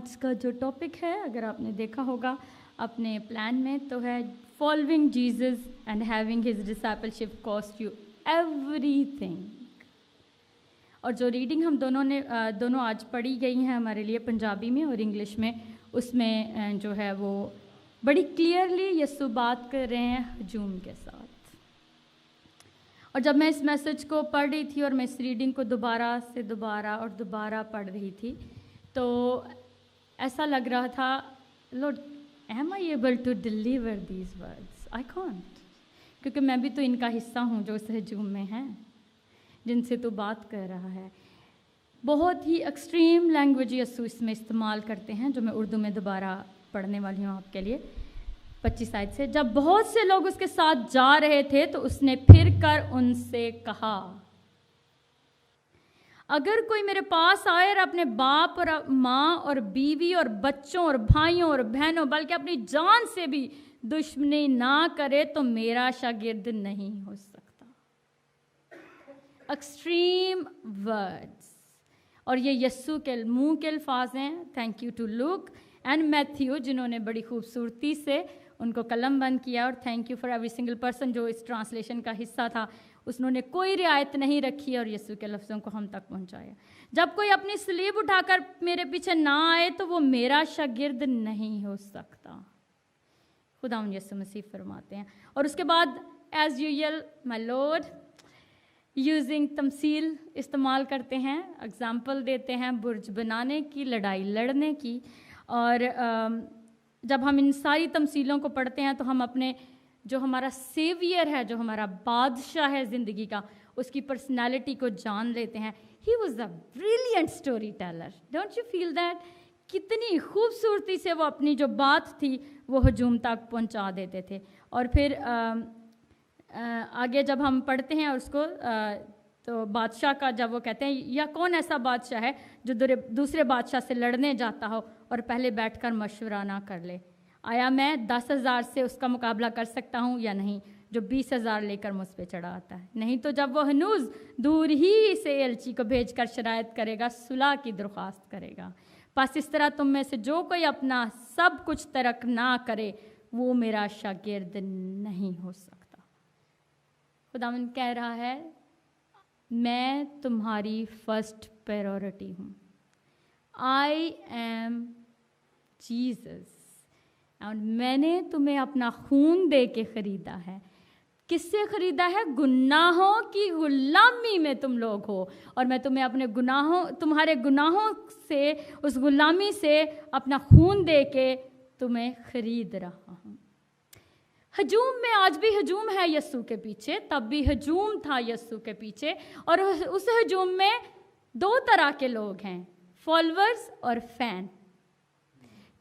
आज का जो टॉपिक है, अगर आपने देखा होगा अपने प्लान में, तो है following Jesus and having his discipleship cost you everything. और जो रीडिंग हम दोनों आज पढ़ी गई हैं हमारे लिए पंजाबी में और इंग्लिश में, उसमें जो है वो बड़ी क्लियरली यीशु बात कर रहे हैं हजूम के साथ। और जब मैं इस मैसेज को पढ़ रही थी और मैं इस रीडिंग को दोबारा पढ़ रही थी, तो ऐसा लग रहा था, Lord am I able to deliver these words? I can't, क्योंकि मैं भी तो इनका हिस्सा हूँ जो इस हजूम में हैं, जिनसे तो बात कर रहा है। बहुत ही एक्सट्रीम लैंग्वेज यीशु इसमें इस्तेमाल करते हैं, जो मैं उर्दू में दोबारा पढ़ने वाली हूँ आपके लिए 25 आयत से। जब बहुत से लोग उसके साथ जा रहे थे तो उसने फिर कर उनसे कहा, अगर कोई मेरे पास आए और अपने बाप और माँ और बीवी और बच्चों और भाइयों और बहनों, बल्कि अपनी जान से भी दुश्मनी ना करे, तो मेरा शागिर्द नहीं हो सकता। एक्सट्रीम वर्ड्स, और ये यीशु के मुंह के अल्फाज हैं। Thank you to Luke and Matthew, जिन्होंने बड़ी खूबसूरती से उनको कलम बंद किया, और thank you for every single person जो इस ट्रांसलेशन का हिस्सा था। उसने कोई रियायत नहीं रखी और यीशु के लफ्ज़ों को हम तक पहुंचाया। जब कोई अपनी सलीब उठाकर मेरे पीछे ना आए तो वो मेरा शागिर्द नहीं हो सकता। खुदावंद यीशु मसीह फरमाते हैं। और उसके बाद as usual my lord using तमसील इस्तेमाल करते हैं, एग्जाम्पल देते हैं बुर्ज बनाने की, लड़ाई लड़ने की। और जब हम इन सारी तमसीलों को पढ़ते हैं तो हम अपने जो हमारा सेवियर है, जो हमारा बादशाह है ज़िंदगी का, उसकी पर्सनालिटी को जान लेते हैं। He was a brilliant story teller, don't you feel that? कितनी खूबसूरती से वो अपनी जो बात थी वो हजूम तक पहुंचा देते थे। और फिर आगे जब हम पढ़ते हैं उसको, तो बादशाह का जब वो कहते हैं, या कौन ऐसा बादशाह है जो दूसरे बादशाह से लड़ने जाता हो और पहले बैठकर मशवरा ना कर ले, आया मैं 10,000 से उसका मुकाबला कर सकता हूँ या नहीं, जो 20,000 लेकर मुझ पे चढ़ा आता है। नहीं तो जब वो हनूज दूर ही से एलची को भेजकर शरायत करेगा, सुलह की दरख्वास्त करेगा। बस इस तरह तुम में से जो कोई अपना सब कुछ तर्क ना करे, वो मेरा शागिर्द नहीं हो सकता। खुदावंद कह रहा है, मैं तुम्हारी फर्स्ट प्रायोरिटी हूँ। आई एम जीसस, और मैंने तुम्हें अपना खून दे के ख़रीदा है। किससे ख़रीदा है? गुनाहों की गुलामी में तुम लोग हो, और मैं तुम्हें अपने तुम्हारे गुनाहों से, उस गुलामी से अपना खून दे के तुम्हें ख़रीद रहा हूँ। हजूम में आज भी हजूम है यीशु के पीछे, तब भी हजूम था यीशु के पीछे। और उस हजूम में 2 तरह के लोग हैं, फॉलोअर्स और फैन।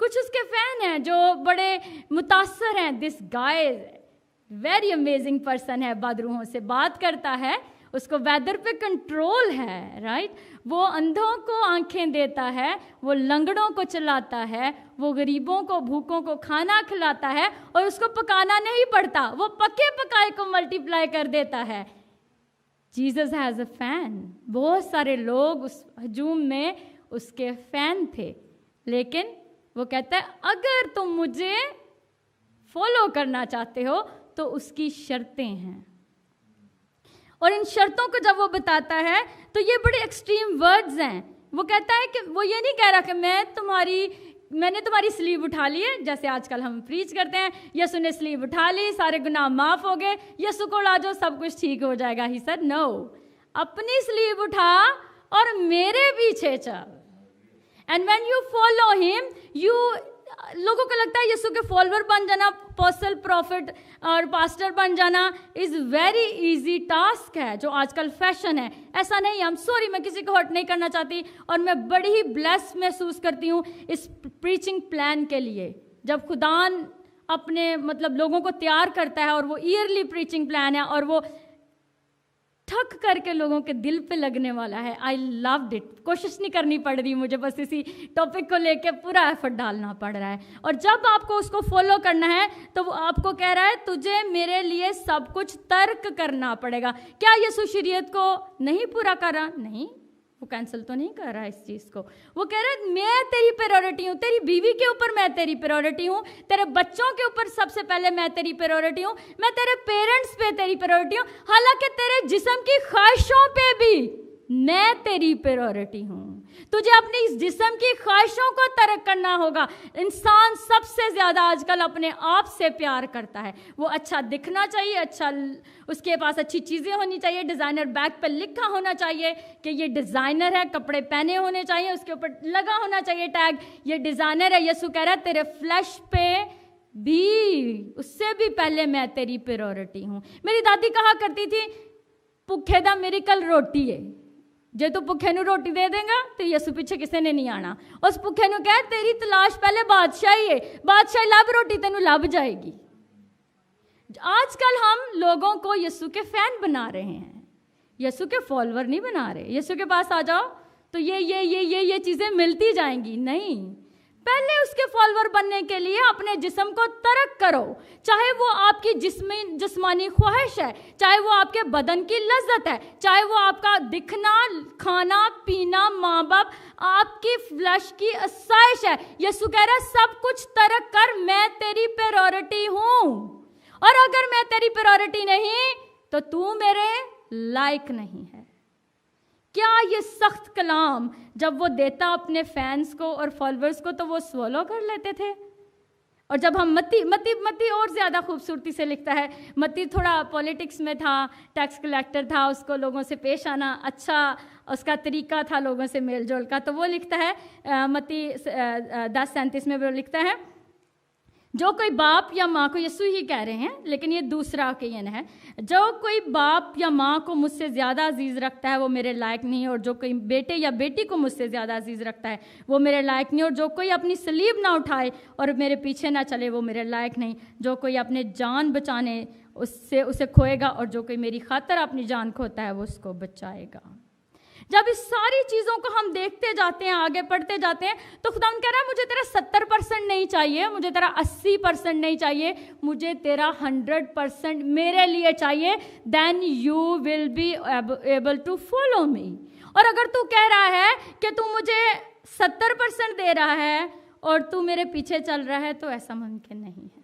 कुछ उसके फैन हैं जो बड़े मुतासर हैं, this guy very amazing person है, बदरूहों से बात करता है, उसको वेदर पे कंट्रोल है, राइट? वो अंधों को आंखें देता है, वो लंगड़ों को चलाता है, वो गरीबों को, भूखों को खाना खिलाता है, और उसको पकाना नहीं पड़ता, वो पके पकाए को मल्टीप्लाई कर देता है। Jesus has a fan. बहुत सारे लोग उस हजूम में उसके फैन थे, लेकिन वो कहता है, अगर तुम मुझे फॉलो करना चाहते हो तो उसकी शर्तें हैं। और इन शर्तों को जब वो बताता है तो ये बड़े एक्सट्रीम वर्ड्स हैं। वो कहता है कि वो ये नहीं कह रहा कि मैंने तुम्हारी स्लीव उठा ली है, जैसे आजकल हम प्रीच करते हैं, यीशु ने स्लीव उठा ली, सारे गुनाह माफ हो गए, यीशु को ला जाओ, सब कुछ ठीक हो जाएगा। ही सर नो, अपनी स्लीव उठा और मेरे पीछे चल। And when you follow him, लोगों को लगता है यीशु के फॉलोअर बन जाना, अपोस्टल, प्रॉफिट और पास्टर बन जाना इज़ वेरी इजी टास्क है, जो आजकल फैशन है। ऐसा नहीं, आई एम सॉरी, मैं किसी को हर्ट नहीं करना चाहती, और मैं बड़ी ही ब्लेस्ड महसूस करती हूँ इस प्रीचिंग प्लान के लिए। जब खुदान अपने लोगों को तैयार करता है, और वो ईयरली प्रीचिंग प्लान है, और वो ठक करके लोगों के दिल पे लगने वाला है। I loved it. कोशिश नहीं करनी पड़ रही मुझे, बस इसी टॉपिक को लेके पूरा एफर्ट डालना पड़ रहा है। और जब आपको उसको फॉलो करना है तो वो आपको कह रहा है, तुझे मेरे लिए सब कुछ तर्क करना पड़ेगा। क्या यीशु शरीयत को नहीं पूरा कर रहा? नहीं, वो कैंसिल तो नहीं कर रहा है इस चीज़ को। वो कह रहा है मैं तेरी प्रायोरिटी हूँ, तेरी बीवी के ऊपर मैं तेरी प्रायोरिटी हूँ, तेरे बच्चों के ऊपर सबसे पहले मैं तेरी प्रायोरिटी हूँ, मैं तेरे पेरेंट्स पे तेरी प्रायोरिटी हूँ, हालांकि तेरे जिस्म की ख्वाहिशों पे भी मैं तेरी प्रायोरिटी हूँ। तुझे अपनी इस जिस्म की ख्वाहिशों को तर्क करना होगा। इंसान सबसे ज़्यादा आजकल अपने आप से प्यार करता है। वो अच्छा दिखना चाहिए, अच्छा उसके पास अच्छी चीज़ें होनी चाहिए, डिज़ाइनर बैग पर लिखा होना चाहिए कि ये डिज़ाइनर है, कपड़े पहने होने चाहिए, उसके ऊपर लगा होना चाहिए टैग ये डिज़ाइनर है। यीशु कह रहा है तेरे फ्लैश पे भी, उससे भी पहले मैं तेरी प्रायोरिटी हूँ। मेरी दादी कहा करती थी भुखे दा मेरिकल रोटी है, जे तू भुखे नू रोटी दे देगा तो यीशु पीछे किसी ने नहीं आना। उस भुखे नू कह तेरी तलाश पहले बादशाही है, बादशाही लब रोटी तेनू लब जाएगी। आजकल हम लोगों को यीशु के फैन बना रहे हैं, यीशु के फॉलोअर नहीं बना रहे। यीशु के पास आ जाओ तो ये चीज़ें मिलती जाएंगी, नहीं। पहले उसके फॉलोअर बनने के लिए अपने जिस्म को तर्क करो, चाहे वो आपकी जिस्मानी ख्वाहिश है, चाहे वो आपके बदन की लज्जत है, चाहे वो आपका दिखना, खाना पीना, माँ बाप, आपकी फ्लैश की आसाइश है। यीशु कह रहा है सब कुछ तर्क कर, मैं तेरी प्रायोरिटी हूँ, और अगर मैं तेरी प्रायोरिटी नहीं तो तू मेरे लायक नहीं है। क्या ये सख्त कलाम जब वो देता अपने फैंस को और फॉलोअर्स को तो वो स्वॉलो कर लेते थे। और जब हम मत्ती और ज़्यादा खूबसूरती से लिखता है। मत्ती थोड़ा पॉलिटिक्स में था, टैक्स कलेक्टर था, उसको लोगों से पेश आना अच्छा उसका तरीका था, लोगों से मेल जोल का। तो वो लिखता है मत्ती 10:37 में वो लिखता है जो कोई बाप या माँ को, यीशु ही कह रहे हैं लेकिन ये दूसरा ओकेजन है, जो कोई बाप या माँ को मुझसे ज़्यादा अजीज़ रखता है वो मेरे लायक नहीं, और जो कोई बेटे या बेटी को मुझसे ज़्यादा अजीज़ रखता है वो मेरे लायक नहीं, और जो कोई अपनी सलीब ना उठाए और मेरे पीछे ना चले वो मेरे लायक नहीं। जो कोई अपने जान बचाने उससे उसे खोएगा, और जो कोई मेरी खातिर अपनी जान खोता है वो उसको बचाएगा। जब इस सारी चीज़ों को हम देखते जाते हैं, आगे बढ़ते जाते हैं, तो खुदा कह रहा है मुझे तेरा 70% नहीं चाहिए, मुझे तेरा 80% नहीं चाहिए, मुझे तेरा 100% मेरे लिए चाहिए। Then you will be able to follow me. और अगर तू कह रहा है कि तू मुझे 70% दे रहा है और तू मेरे पीछे चल रहा है तो ऐसा मुमकिन नहीं है।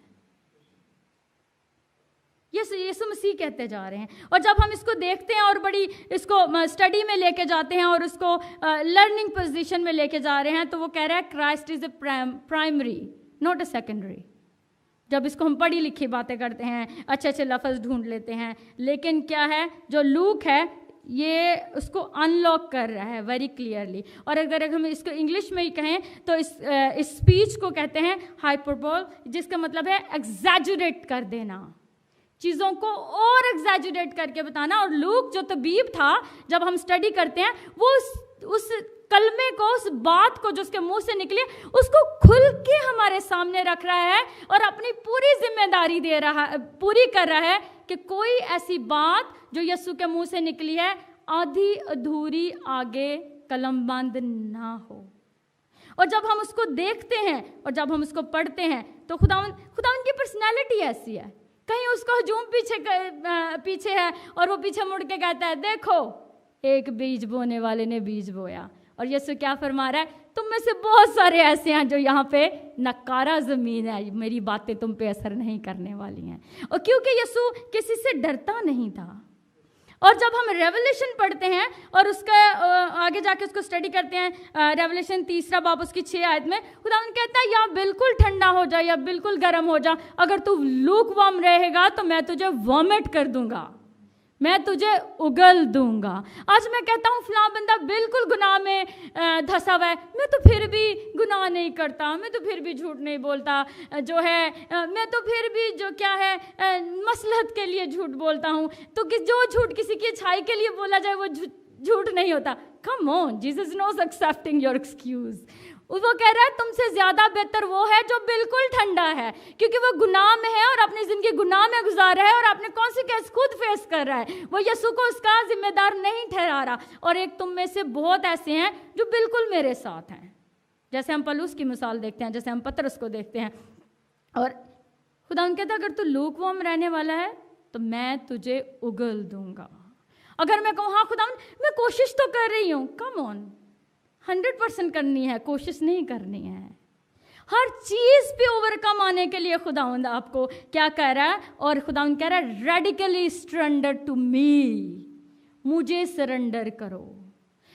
यीशु मसीह कहते जा रहे हैं। और जब हम इसको देखते हैं और बड़ी इसको स्टडी में लेके जाते हैं और उसको लर्निंग पोजीशन में लेके जा रहे हैं, तो वो कह रहा है Christ is a primary not a secondary. जब इसको हम पढ़ी लिखी बातें करते हैं, अच्छे अच्छे लफ्ज़ ढूंढ लेते हैं, लेकिन क्या है जो लूक है ये उसको अनलॉक कर रहा है वेरी क्लियरली। और अगर हम इसको इंग्लिश में ही कहें तो इस स्पीच को कहते हैं हाइपरबोल, जिसका मतलब है एग्जैजुरेट कर देना, चीज़ों को और एग्जैजुरेट करके बताना। और लूक जो तबीब था, जब हम स्टडी करते हैं वो उस कलमे को, उस बात को जो उसके मुंह से निकली उसको खुल के हमारे सामने रख रहा है और अपनी पूरी जिम्मेदारी दे रहा है, पूरी कर रहा है कि कोई ऐसी बात जो यीशु के मुंह से निकली है आधी अधूरी आगे कलमबंद ना हो। और जब हम उसको देखते हैं और जब हम उसको पढ़ते हैं तो खुदावन की पर्सनैलिटी ऐसी है। कहीं उसको हजूम पीछे है और वो पीछे मुड़ के कहता है देखो एक बीज बोने वाले ने बीज बोया। और यीशु क्या फरमा रहा है, तुम में से बहुत सारे ऐसे हैं जो यहाँ पे नकारा ज़मीन है, मेरी बातें तुम पे असर नहीं करने वाली हैं। और क्योंकि यीशु किसी से डरता नहीं था। और जब हम रेवलेशन पढ़ते हैं और उसका आगे जाके उसको स्टडी करते हैं, रेवलेशन 3 बाब उसकी 6 आयत में खुदावंद कहता है या बिल्कुल ठंडा हो जा या बिल्कुल गर्म हो जा, अगर तू लूक वार्म रहेगा तो मैं तुझे वॉमिट कर दूंगा, मैं तुझे उगल दूंगा। आज मैं कहता हूँ फलां बंदा बिल्कुल गुनाह में धंसा हुआ है, मैं तो फिर भी गुनाह नहीं करता, मैं तो फिर भी झूठ नहीं बोलता, जो है मैं तो फिर भी जो क्या है मसलहत के लिए झूठ बोलता हूँ। तो जो झूठ किसी की अच्छाई के लिए बोला जाए वो झूठ नहीं होता। Come on, Jesus knows accepting your excuse. वो कह रहा है तुमसे ज्यादा बेहतर वो है जो बिल्कुल ठंडा है, क्योंकि वो गुनाह में है और अपनी जिंदगी गुनाह में गुजार रहा है और अपने कॉन्सिक्वेंस खुद फेस कर रहा है। वो यीशु को उसका जिम्मेदार नहीं ठहरा रहा। और एक तुम में से बहुत ऐसे हैं जो बिल्कुल मेरे साथ हैं, जैसे हम पलूस की मिसाल देखते हैं, जैसे हम पतरस को देखते हैं। और खुदा कहता है अगर तू लूकवार्म रहने वाला है तो मैं तुझे उगल दूंगा। अगर मैं कहूँ हाँ खुदावंद मैं कोशिश तो कर रही हूँ, कम ऑन, 100% करनी है, कोशिश नहीं करनी है। हर चीज पे ओवरकम आने के लिए खुदावंद आपको क्या कह रहा है, और खुदावंद कह रहा है रेडिकली सरेंडर टू मी, मुझे सरेंडर करो।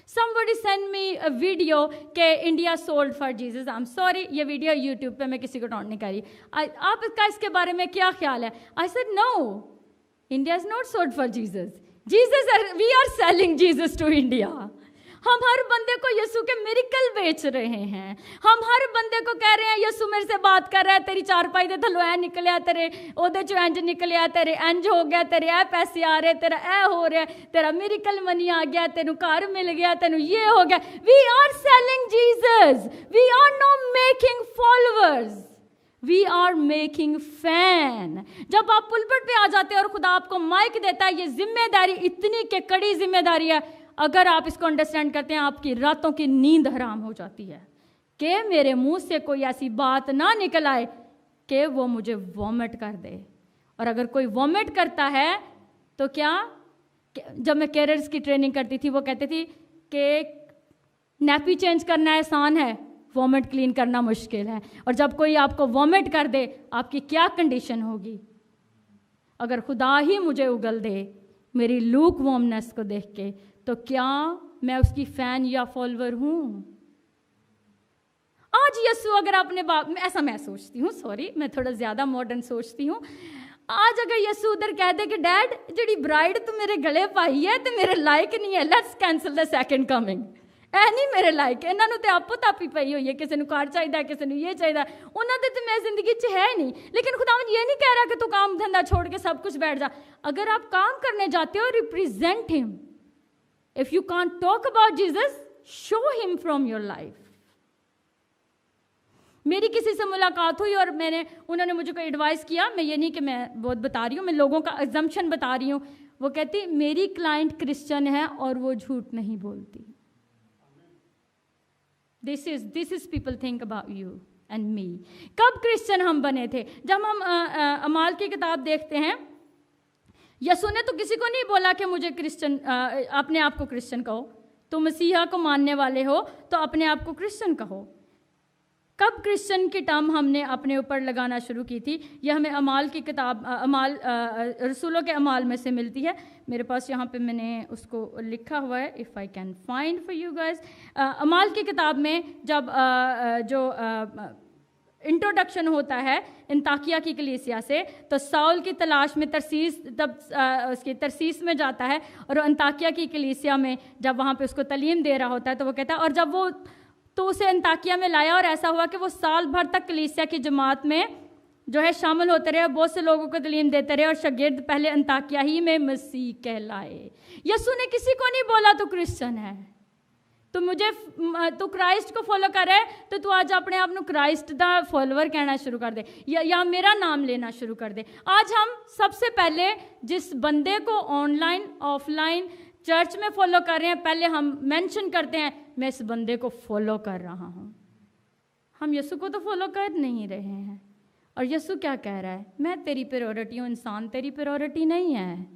Somebody send me a video के India sold for Jesus. I am sorry, ये वीडियो यूट्यूब पे मैं किसी को डाउनलोड नहीं कर रही। आपका इसके बारे में क्या ख्याल है? I said no, India is not sold for Jesus, we are selling Jesus to India. हम हर बंदे को यीशु के मिरेकल बेच रहे हैं। हम हर बंदे को कह रहे हैं यीशु मेरे से बात कर रहा है, तेरी चारपाई दे थलो ऐ निकलिया, तेरे ओदे चो इंज निकलिया, तेरे इंज हो गया, तेरे ऐ पैसे आ रहे, तेरा ऐ हो रहा है, तेरा मिरेकल मनी आ गया, तेनू घर मिल गया, तेनू ये हो गया। We are selling Jesus, we are not making followers, we are making fan. जब आप पुलपट पे आ जाते हैं और खुदा आपको माइक देता है, ये जिम्मेदारी इतनी के कड़ी जिम्मेदारी है, अगर आप इसको अंडरस्टैंड करते हैं, आपकी रातों की नींद हराम हो जाती है कि मेरे मुंह से कोई ऐसी बात ना निकल आए कि वो मुझे वॉमिट कर दे। और अगर कोई वॉमिट करता है तो क्या, जब मैं कैरियर्स की ट्रेनिंग करती थी वो कहती थी कि नैपी चेंज करना आसान है, वॉमिट क्लीन करना मुश्किल है। और जब कोई आपको वॉमिट कर दे, आपकी क्या कंडीशन होगी? अगर खुदा ही मुझे उगल दे मेरी लूक वॉर्मनेस को देख के, तो क्या मैं उसकी फैन या फॉलोअर हूं? आज यीशु अगर अपने बाप, ऐसा मैं सोचती हूँ, सॉरी मैं थोड़ा ज्यादा मॉडर्न सोचती हूँ, आज अगर यीशु उधर कह दे कि डैड जी ब्राइड तू मेरे गले पाई है तो मेरे लायक नहीं है, let's cancel the second coming, ऐ नहीं मेरे लायक, इन्होंने तो आपो तापी पई हुई है, किसी को कार चाहिए, किसी को ये चाहिए, उन्होंने तो मैं जिंदगी च है नहीं। लेकिन खुदावंद ये नहीं कह रहा कि तू काम धंधा छोड़ के सब कुछ बैठ जा। अगर आप काम करने जाते हो, represent him. If you can't talk about Jesus, show him from your life. मेरी किसी से मुलाकात हुई और उन्होंने मुझे कोई एडवाइस किया, मैं ये नहीं कि मैं बहुत बता रही हूँ, मैं लोगों का एग्जम्पशन बता रही हूँ। वो कहती मेरी क्लाइंट क्रिश्चियन है और वो झूठ नहीं बोलती। This is people think about you and me. कब क्रिश्चियन हम बने थे? जब हम अमाल की किताब देखते हैं, यीशु ने तो किसी को नहीं बोला कि मुझे क्रिश्चियन, अपने आप को क्रिश्चियन कहो, तुम मसीहा को मानने वाले हो तो अपने आप को क्रिश्चियन कहो। कब क्रिश्चियन की टर्म हमने अपने ऊपर लगाना शुरू की थी? यह हमें अमाल की किताब, अमाल रसूलों के अमाल में से मिलती है। मेरे पास यहाँ पे मैंने उसको लिखा हुआ है, if I can find for you guys. अमाल की किताब में जब जो इंट्रोडक्शन होता है अंताकिया की कलीसिया से, तो साउल की तलाश में उसकी तरसीस में जाता है और अंताकिया की कलीसिया में जब वहाँ पे उसको तालीम दे रहा होता है, तो वो कहता है, और जब वो तो उसे अंताकिया में लाया और ऐसा हुआ कि वो साल भर तक कलीसिया की जमात में जो है शामिल होते रहे, बहुत से लोगों को तालीम देते रहे और शागिर्द पहले अंताकिया ही में मसीह कहलाए। यीशु ने किसी को नहीं बोला तो क्रिश्चियन है, तू क्राइस्ट को फॉलो कर रहा है तो तू आज अपने आप को क्राइस्ट दा फॉलोअर कहना शुरू कर दे, या मेरा नाम लेना शुरू कर दे। आज हम सबसे पहले जिस बंदे को ऑनलाइन ऑफलाइन चर्च में फॉलो कर रहे हैं, पहले हम मेंशन करते हैं मैं इस बंदे को फॉलो कर रहा हूँ। हम यीशु को तो फॉलो कर नहीं रहे हैं। और यीशु क्या कह रहा है? मैं तेरी प्रायोरिटी हूँ, इंसान तेरी प्रायोरिटी नहीं है।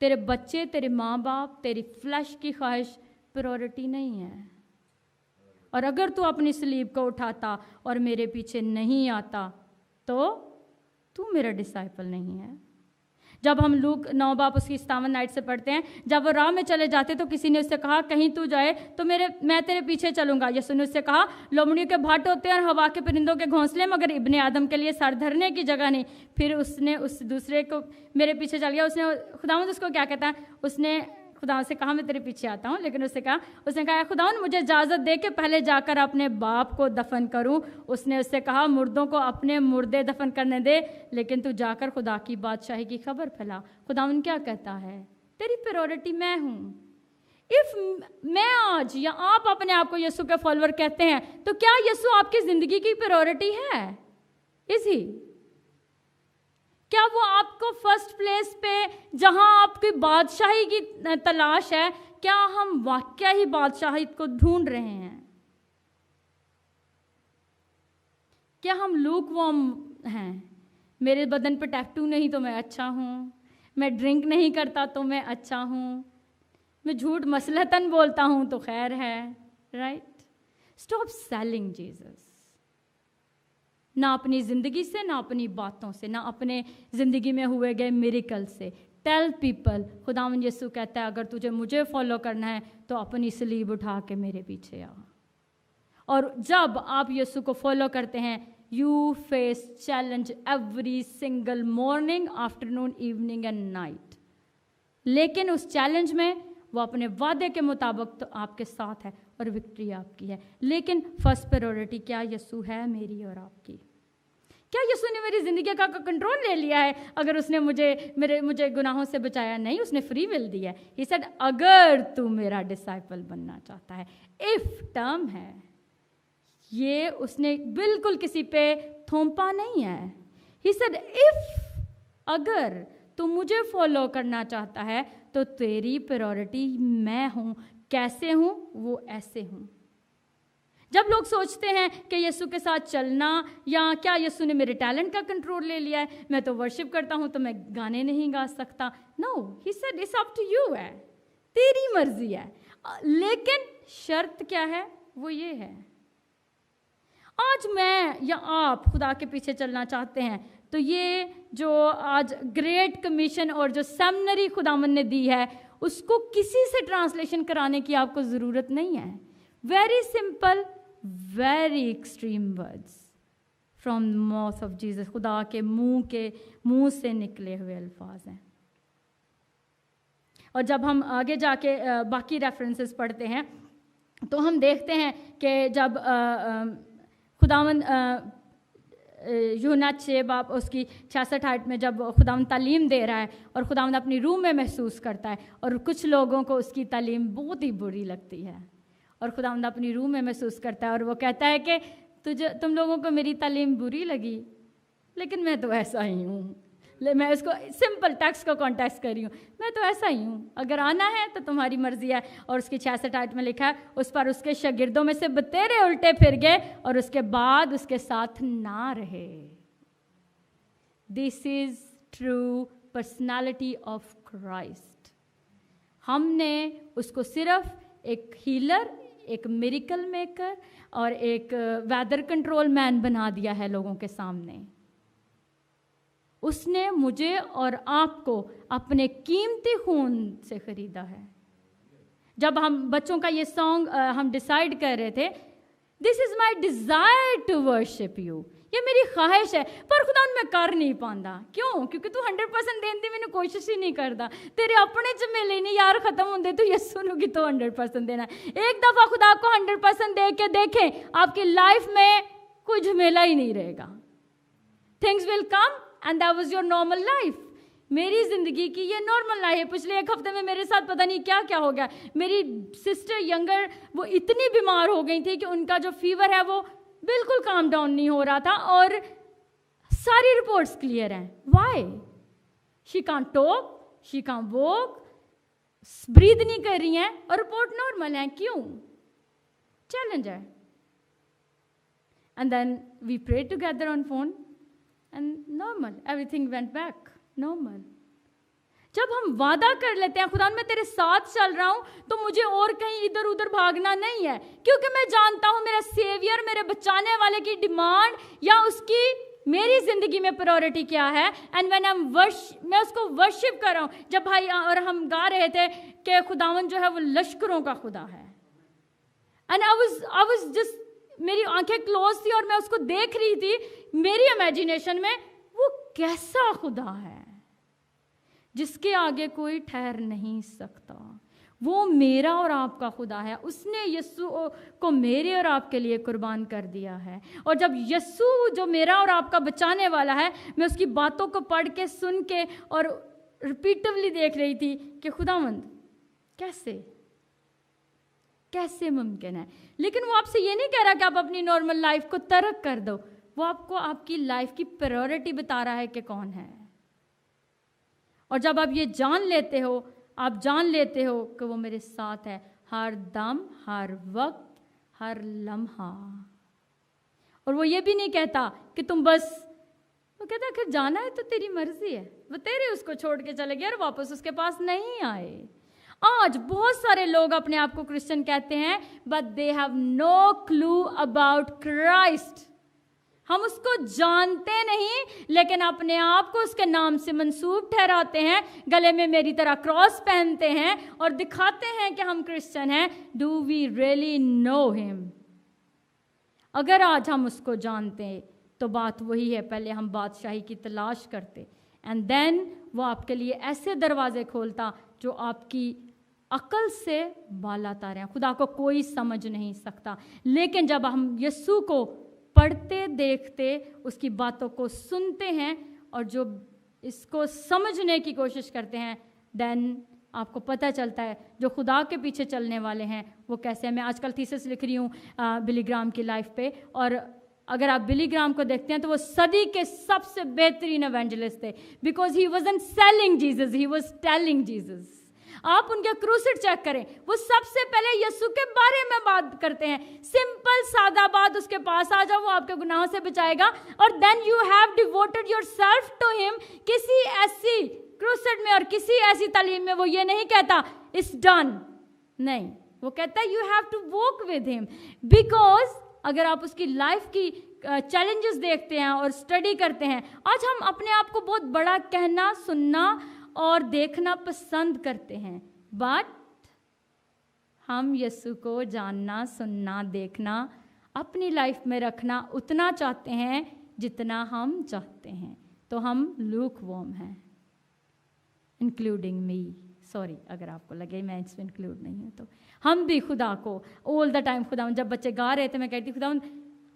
तेरे बच्चे, तेरे माँ बाप, तेरी फ्लैश की ख्वाहिश प्रायोरिटी नहीं है। और अगर तू अपनी सलीब को उठाता और मेरे पीछे नहीं आता तो तू मेरा डिसाइपल नहीं है। जब हम लूक 9 बाप उसकी 57 नाइट से पढ़ते हैं, जब वो राह में चले जाते तो किसी ने उससे कहा कहीं तू जाए तो मैं तेरे पीछे चलूंगा। यीशु ने उससे कहा लोमड़ियों के भाट होते हैं और हवा के परिंदों के घोंसले, मगर इब्ने आदम के लिए सर धरने की जगह नहीं। फिर उसने उस दूसरे को मेरे पीछे चल गया। उसने खुदावंद उसको क्या कहता है, उसने खुदा से कहा मैं तेरे पीछे आता हूँ, लेकिन उसने कहा खुदावंद मुझे इजाज़त दे के पहले जाकर अपने बाप को दफन करूँ। उसने उससे कहा मुर्दों को अपने मुर्दे दफन करने दे, लेकिन तू जाकर खुदा की बादशाही की खबर फैला। खुदावंद क्या कहता है? तेरी प्रायोरिटी मैं हूँ। इफ मैं आज या आप अपने आप को यीशु के फॉलोअर कहते हैं, तो क्या यीशु आपकी ज़िंदगी की प्रायोरिटी है? Is he? क्या वो आपको फर्स्ट प्लेस पे, जहां आपकी बादशाही की तलाश है, क्या हम वाकई ही बादशाही को ढूंढ रहे हैं? क्या हम लूकवार्म हैं? मेरे बदन पे टैटू नहीं तो मैं अच्छा हूँ, मैं ड्रिंक नहीं करता तो मैं अच्छा हूँ, मैं झूठ मसलहतन बोलता हूँ तो खैर है, राइट? Stop selling Jesus. ना अपनी ज़िंदगी से, ना अपनी बातों से, ना अपने ज़िंदगी में हुए गए मिरेकल से। टेल पीपल, खुदावंद यीशु कहता है अगर तुझे मुझे फॉलो करना है तो अपनी सलीब उठा के मेरे पीछे आ। और जब आप यीशु को फॉलो करते हैं, you face challenge every single morning, afternoon, evening and night. लेकिन उस चैलेंज में वो अपने वादे के मुताबिक तो आपके साथ है और विक्ट्री आपकी है। लेकिन फर्स्ट प्रायोरिटी क्या यीशु है मेरी और आपकी? क्या यीशु ने मेरी ज़िंदगी का कंट्रोल ले लिया है? अगर उसने मुझे गुनाहों से बचाया? नहीं, उसने फ्री विल दिया है। ही सेड अगर तू मेरा डिसाइपल बनना चाहता है, इफ टर्म है, ये उसने बिल्कुल किसी पे थोपा नहीं है। ही सेड इफ, अगर तू मुझे फॉलो करना चाहता है तो तेरी प्रायोरिटी मैं हूँ। कैसे हूँ? वो ऐसे हूँ। जब लोग सोचते हैं कि यीशु के साथ चलना, या क्या यीशु ने मेरे टैलेंट का कंट्रोल ले लिया है, मैं तो वर्शिप करता हूँ तो मैं गाने नहीं गा सकता। No, he said it's up to you है, तेरी मर्जी है। लेकिन शर्त क्या है? वो ये है, आज मैं या आप खुदा के पीछे चलना चाहते हैं तो ये जो आज ग्रेट कमीशन और जो सेमिनरी खुदावन ने दी है, उसको किसी से ट्रांसलेशन कराने की आपको ज़रूरत नहीं है। Very simple, very extreme words from the mouth of Jesus. खुदा के मुंह से निकले हुए अल्फाज हैं। और जब हम आगे जाके बाकी रेफरेंसेस पढ़ते हैं तो हम देखते हैं कि जब खुदावन यूहन्ना 6 बाब उसकी 66-68 में जब खुदावन तालीम दे रहा है और खुदावन अपनी रूह में महसूस करता है, और कुछ लोगों को उसकी तालीम बहुत ही बुरी लगती है, और खुदावंद अपनी रूह में महसूस करता है और वो कहता है कि तुम लोगों को मेरी तालीम बुरी लगी, लेकिन मैं तो ऐसा ही हूँ। मैं इसको सिंपल टेक्स्ट को कॉन्टेक्स्ट कर रही हूँ, मैं तो ऐसा ही हूँ, अगर आना है तो तुम्हारी मर्जी है। और उसकी 66-68 में लिखा है, उस पर उसके शागिर्दों में से बतेरे उल्टे फिर गए और उसके बाद उसके साथ ना रहे। This is true personality of Christ. हमने उसको सिर्फ एक हीलर, एक मिरेकल मेकर और एक वेदर कंट्रोल मैन बना दिया है लोगों के सामने। उसने मुझे और आपको अपने कीमती खून से खरीदा है। जब हम बच्चों का ये सॉन्ग हम डिसाइड कर रहे थे, this is my desire to worship you, ये मेरी ख्वाहिश है, पर खुदा मैं कर नहीं पाता। क्यों? क्योंकि तू 100% देने की मैंने कोशिश ही नहीं करता। तेरे अपने झमेले नहीं यार खत्म होंगे, तू यीशु नूं कितों 100% देना। एक दफ़ा खुदा को 100% दे के देखें, आपकी लाइफ में कोई झमेला ही नहीं रहेगा। Things will come and that was your normal life. मेरी ज़िंदगी की ये नॉर्मल लाइफ है। पिछले एक हफ्ते में मेरे साथ पता नहीं क्या क्या हो गया। मेरी सिस्टर यंगर वो इतनी बीमार हो गई थी कि उनका जो फीवर है वो बिल्कुल काम डाउन नहीं हो रहा था, और सारी रिपोर्ट्स क्लियर हैं। Why? She can't talk, she can't walk, breathe नहीं कर रही हैं, और रिपोर्ट नॉर्मल है। क्यों? चैलेंज है। And then we pray together on phone and normal, everything went back normal. जब हम वादा कर लेते हैं खुदा मैं तेरे साथ चल रहा हूं, तो मुझे और कहीं इधर उधर भागना नहीं है, क्योंकि मैं जानता हूं मेरा सेवियर, मेरे बचाने वाले की डिमांड या उसकी मेरी जिंदगी में प्रायोरिटी क्या है। एंड व्हेन आई एम मैं उसको वर्शिप कर रहा हूं। जब भाई और हम गा रहे थे कि खुदावन जो है वो लश्करों का खुदा है, एंड आई वाज जस्ट, मेरी आंखें क्लोज थी और मैं उसको देख रही थी मेरी इमेजिनेशन में, वो कैसा खुदा है जिसके आगे कोई ठहर नहीं सकता। वो मेरा और आपका खुदा है। उसने यीशु को मेरे और आपके लिए कुर्बान कर दिया है। और जब यीशु जो मेरा और आपका बचाने वाला है, मैं उसकी बातों को पढ़ के, सुन के और रिपीटिवली देख रही थी कि खुदावंद कैसे मुमकिन है। लेकिन वो आपसे ये नहीं कह रहा कि आप अपनी नॉर्मल लाइफ को तर्क कर दो। वो आपको आपकी लाइफ की प्रायोरिटी बता रहा है कि कौन है। और जब आप ये जान लेते हो, आप जान लेते हो कि वो मेरे साथ है हर दम, हर वक्त, हर लम्हा। और वो ये भी नहीं कहता कि तुम बस वो कहता है फिर जाना है तो तेरी मर्जी है, वो तेरे उसको छोड़ के चले गए और वापस उसके पास नहीं आए। आज बहुत सारे लोग अपने आप को क्रिश्चियन कहते हैं, but they have no clue about Christ. हम उसको जानते नहीं, लेकिन अपने आप को उसके नाम से मंसूब ठहराते हैं, गले में मेरी तरह क्रॉस पहनते हैं और दिखाते हैं कि हम क्रिश्चियन हैं। Do we really know him? अगर आज हम उसको जानते तो बात वही है, पहले हम बादशाही की तलाश करते, एंड देन वो आपके लिए ऐसे दरवाजे खोलता जो आपकी अकल से बाला तारे हैं। खुदा को कोई समझ नहीं सकता, लेकिन जब हम यीशु को पढ़ते देखते, उसकी बातों को सुनते हैं और जो इसको समझने की कोशिश करते हैं, देन आपको पता चलता है जो खुदा के पीछे चलने वाले हैं वो कैसे हैं। मैं आजकल थीसिस लिख रही हूँ बिली ग्राहम की लाइफ पे, और अगर आप बिली ग्राहम को देखते हैं तो वो सदी के सबसे बेहतरीन एवेंजलिस्ट थे, because he wasn't selling Jesus, he was telling Jesus. आप उनके क्रूसिड चेक करें, वो सबसे पहले यीशु के बारे में बात करते हैं, सिंपल सादा बात, उसके पास आ जाओ, वो आपके गुनाहों से बचाएगा, और then you have devoted yourself to him. किसी ऐसी क्रूसिड में और किसी ऐसी तालीम में वो ये नहीं कहता इट्स डन, नहीं, वो कहता है you have to walk with him. Because अगर आप उसकी लाइफ की चैलेंजेस देखते हैं और स्टडी करते हैं, आज हम अपने आप को बहुत बड़ा कहना, सुनना और देखना पसंद करते हैं, बट हम यीशु को जानना, सुनना, देखना, अपनी लाइफ में रखना उतना चाहते हैं जितना हम चाहते हैं। तो हम लूक वॉर्म हैं, इंक्लूडिंग मी। सॉरी अगर आपको लगे मैं इसमें इंक्लूड नहीं हूँ, तो हम भी खुदा को ऑल द टाइम, खुदा जब बच्चे गा रहे थे मैं कहती खुदा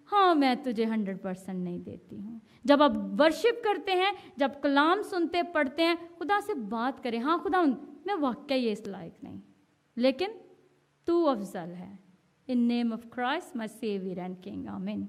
हाँ मैं तुझे 100% नहीं देती हूँ। जब आप वर्शिप करते हैं, जब कलाम सुनते पढ़ते हैं, खुदा से बात करें, हाँ खुदा मैं वाकई इस लायक नहीं, लेकिन तू अफजल है। In name of Christ my saviour and king, आमीन।